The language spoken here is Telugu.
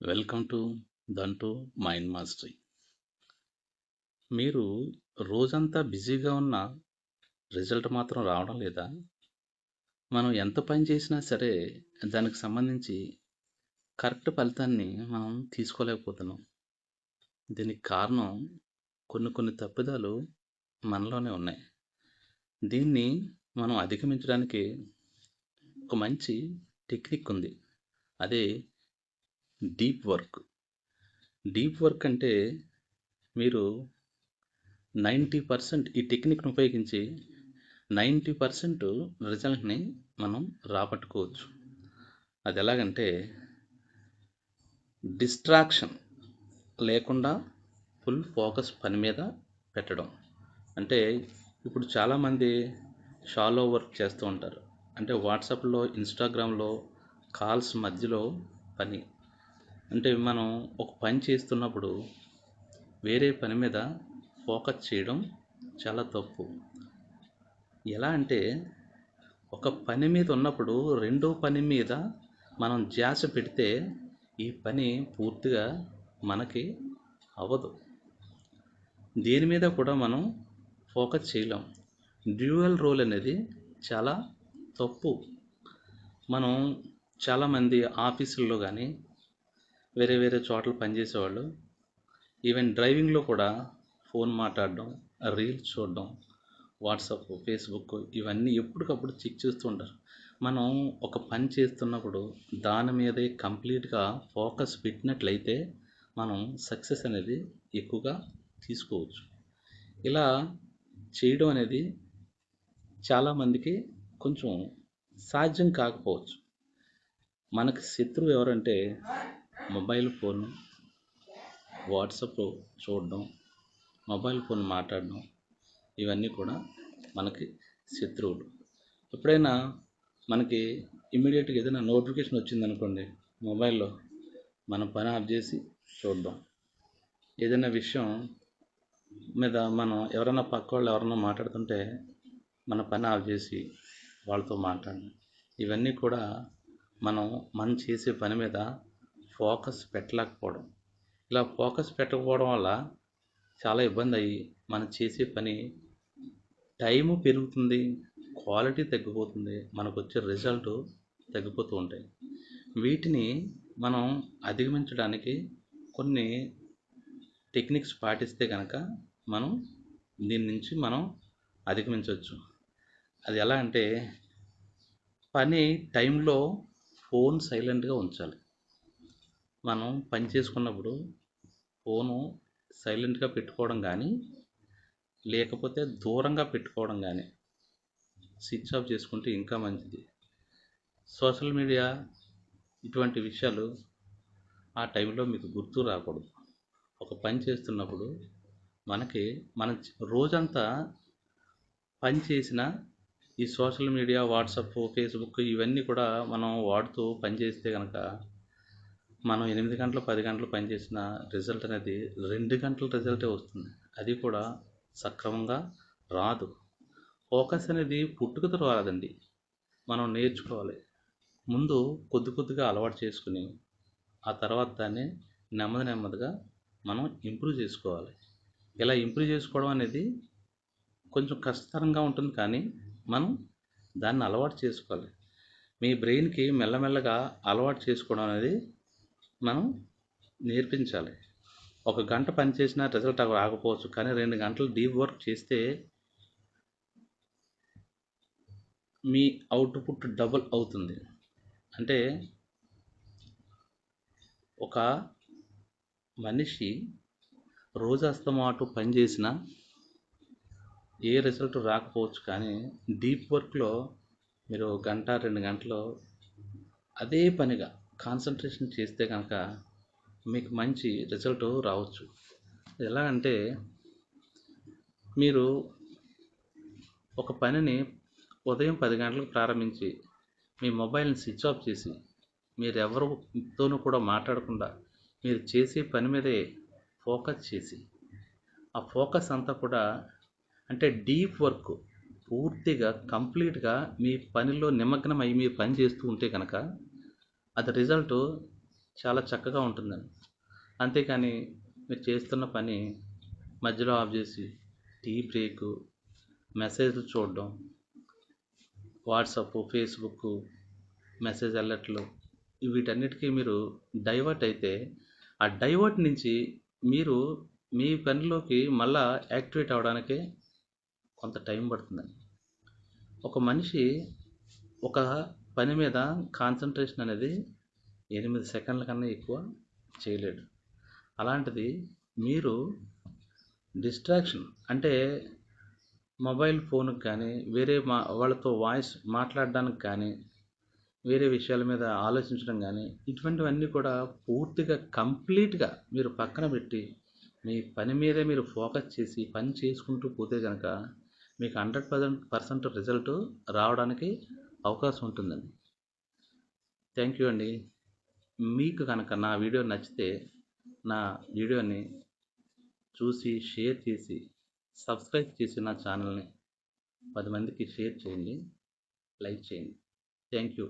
వెల్కమ్ టు దంటూ మైండ్ మాస్టరీ. మీరు రోజంతా బిజీగా ఉన్న రిజల్ట్ మాత్రం రావడం లేదా? మనం ఎంత పని చేసినా సరే దానికి సంబంధించి కరెక్ట్ ఫలితాన్ని మనం తీసుకోలేకపోతున్నాం. దీనికి కారణం కొన్ని తప్పిదాలు మనలోనే ఉన్నాయి. దీన్ని మనం అధిగమించడానికి ఒక మంచి టెక్నిక్ ఉంది. అదే డీప్ వర్క్. డీప్ వర్క్ అంటే మీరు 90% ఈ టెక్నిక్‌ని ఉపయోగించి 90% రిజల్ట్‌ని మనం రాబట్టుకోవచ్చు. అది ఎలాగంటే డిస్ట్రాక్షన్ లేకుండా ఫుల్ ఫోకస్ పని మీద పెట్టడం. అంటే ఇప్పుడు చాలామంది షాలో వర్క్ చేస్తూ ఉంటారు. అంటే వాట్సాప్‌లో, ఇన్‌స్టాగ్రామ్‌లో కాల్స్ మధ్యలో పని. అంటే మనం ఒక పని చేస్తున్నప్పుడు వేరే పని మీద ఫోకస్ చేయడం చాలా తప్పు. ఎలా అంటే ఒక పని మీద ఉన్నప్పుడు రెండో పని మీద మనం ధ్యాస పెడితే ఈ పని పూర్తిగా మనకి అవ్వదు. దేని మీద కూడా మనం ఫోకస్ చేయలేం. డ్యూయల్ రోల్ అనేది చాలా తప్పు. మనం చాలామంది ఆఫీసుల్లో కానీ వేరే వేరే చోట్ల పనిచేసేవాళ్ళు ఈవెన్ డ్రైవింగ్లో కూడా ఫోన్ మాట్లాడడం, రీల్స్ చూడడం, వాట్సాప్, ఫేస్బుక్ ఇవన్నీ ఎప్పటికప్పుడు చెక్ చేస్తూ ఉంటారు. మనం ఒక పని చేస్తున్నప్పుడు దాని మీదే కంప్లీట్గా ఫోకస్ పెట్టినట్లయితే మనం సక్సెస్ అనేది ఎక్కువగా తీసుకోవచ్చు. ఇలా చేయడం అనేది చాలామందికి కొంచెం సాధ్యం కాకపోవచ్చు. మనకి శత్రువు ఎవరంటే మొబైల్ ఫోన్, వాట్సాప్ చూడడం, మొబైల్ ఫోన్ మాట్లాడడం ఇవన్నీ కూడా మనకి శత్రువులు. ఎప్పుడైనా మనకి ఇమ్మీడియట్గా ఏదైనా నోటిఫికేషన్ వచ్చిందనుకోండి మొబైల్లో, మన పని ఆఫ్ చేసి చూడడం. ఏదైనా విషయం మీద మనం ఎవరైనా పక్క వాళ్ళు ఎవరైనా మాట్లాడుతుంటే మన పని ఆఫ్ చేసి వాళ్ళతో మాట్లాడడం. ఇవన్నీ కూడా మనం చేసే పని మీద ఫోకస్ పెట్టలేకపోవడం. ఇలా ఫోకస్ పెట్టకపోవడం వల్ల చాలా ఇబ్బంది అయ్యి మనం చేసే పని టైము పెరుగుతుంది, క్వాలిటీ తగ్గిపోతుంది, మనకు వచ్చే రిజల్ట్ తగ్గిపోతూ ఉంటాయి. వీటిని మనం అధిగమించడానికి కొన్ని టెక్నిక్స్ పాటిస్తే కనుక మనం దీని నుంచి మనం అధిగమించవచ్చు. అది ఎలా అంటే పని టైంలో ఫోన్ సైలెంట్గా ఉంచాలి. మనం పని చేసుకున్నప్పుడు ఫోను సైలెంట్గా పెట్టుకోవడం కానీ లేకపోతే దూరంగా పెట్టుకోవడం కానీ స్విచ్ ఆఫ్ చేసుకుంటే ఇంకా మంచిది. సోషల్ మీడియా ఇటువంటి విషయాలు ఆ టైంలో మీకు గుర్తు రాకూడదు. ఒక పని చేస్తున్నప్పుడు మనకి రోజంతా పని చేసిన ఈ సోషల్ మీడియా, వాట్సాప్, ఫేస్బుక్ ఇవన్నీ కూడా మనం వాడుతూ పని చేస్తే కనుక మనం 8 గంటలు 10 గంటలు పనిచేసిన రిజల్ట్ అనేది 2 గంటల రిజల్టే వస్తుంది. అది కూడా సక్రమంగా రాదు. ఫోకస్ అనేది పుట్టుకతో రాదండి, మనం నేర్చుకోవాలి. ముందు కొద్దిగా అలవాటు చేసుకుని ఆ తర్వాత దాన్ని నెమ్మదిగా మనం ఇంప్రూవ్ చేసుకోవాలి. ఇలా ఇంప్రూవ్ చేసుకోవడం అనేది కొంచెం కష్టతరంగా ఉంటుంది, కానీ మనం దాన్ని అలవాటు చేసుకోవాలి. మీ బ్రెయిన్కి మెల్లమెల్లగా అలవాటు చేసుకోవడం అనేది మనం నేర్పించాలి. 1 గంట పని చేసినా రిజల్ట్ రాకపోవచ్చు, కానీ 2 గంటలు డీప్ వర్క్ చేస్తే మీ అవుట్పుట్ డబుల్ అవుతుంది. అంటే ఒక మనిషి రోజు అస్తమాటు పని చేసినా ఏ రిజల్ట్ రాకపోవచ్చు, కానీ డీప్ వర్క్లో మీరు 1 గంట 2 గంటలు అదే పనిగా కాన్సన్ట్రేషన్ చేస్తే కనుక మీకు మంచి రిజల్ట్ రావచ్చు. ఎలా అంటే మీరు ఒక పనిని ఉదయం 10 గంటలకు ప్రారంభించి మీ మొబైల్ని స్విచ్ ఆఫ్ చేసి మీరెవరితోనూ కూడా మాట్లాడకుండా మీరు చేసే పని మీదే ఫోకస్ చేసి ఆ ఫోకస్ అంతా కూడా అంటే డీప్ వర్క్ పూర్తిగా కంప్లీట్గా మీ పనిలో నిమగ్నం అయ్యి మీరు పని చేస్తూ ఉంటే కనుక అది రిజల్ట్ చాలా చక్కగా ఉంటుందండి. అంతేకాని మీరు చేస్తున్న పని మధ్యలో ఆఫ్ చేసి టీ బ్రేకు, మెసేజ్లు చూడడం, వాట్సాప్, ఫేస్బుక్, మెసేజ్ అలర్ట్లు వీటన్నిటికీ మీరు డైవర్ట్ అయితే ఆ డైవర్ట్ నుంచి మీరు మీ పనిలోకి మళ్ళా యాక్టివేట్ అవ్వడానికి కొంత టైం పడుతుందండి. ఒక మనిషి ఒక పని మీద కాన్సన్ట్రేషన్ అనేది 8 సెకండ్ల కన్నా ఎక్కువ చేయలేడు. అలాంటిది మీరు డిస్ట్రాక్షన్ అంటే మొబైల్ ఫోన్కి కానీ వేరే వాళ్ళతో వాయిస్ మాట్లాడడానికి కానీ వేరే విషయాల మీద ఆలోచించడం కానీ ఇటువంటివన్నీ కూడా పూర్తిగా కంప్లీట్గా మీరు పక్కన పెట్టి మీ పని మీదే మీరు ఫోకస్ చేసి పని చేసుకుంటూ పోతే కనుక మీకు 100% రిజల్ట్ రావడానికి అవకాశం ఉంటుందండి. థ్యాంక్ యూ అండి. మీకు కనుక నా వీడియో నచ్చితే నా వీడియోని చూసి షేర్ చేసి సబ్స్క్రైబ్ చేసి నా ఛానల్ని 10 మందికి షేర్ చేయండి, లైక్ చేయండి. Thank you.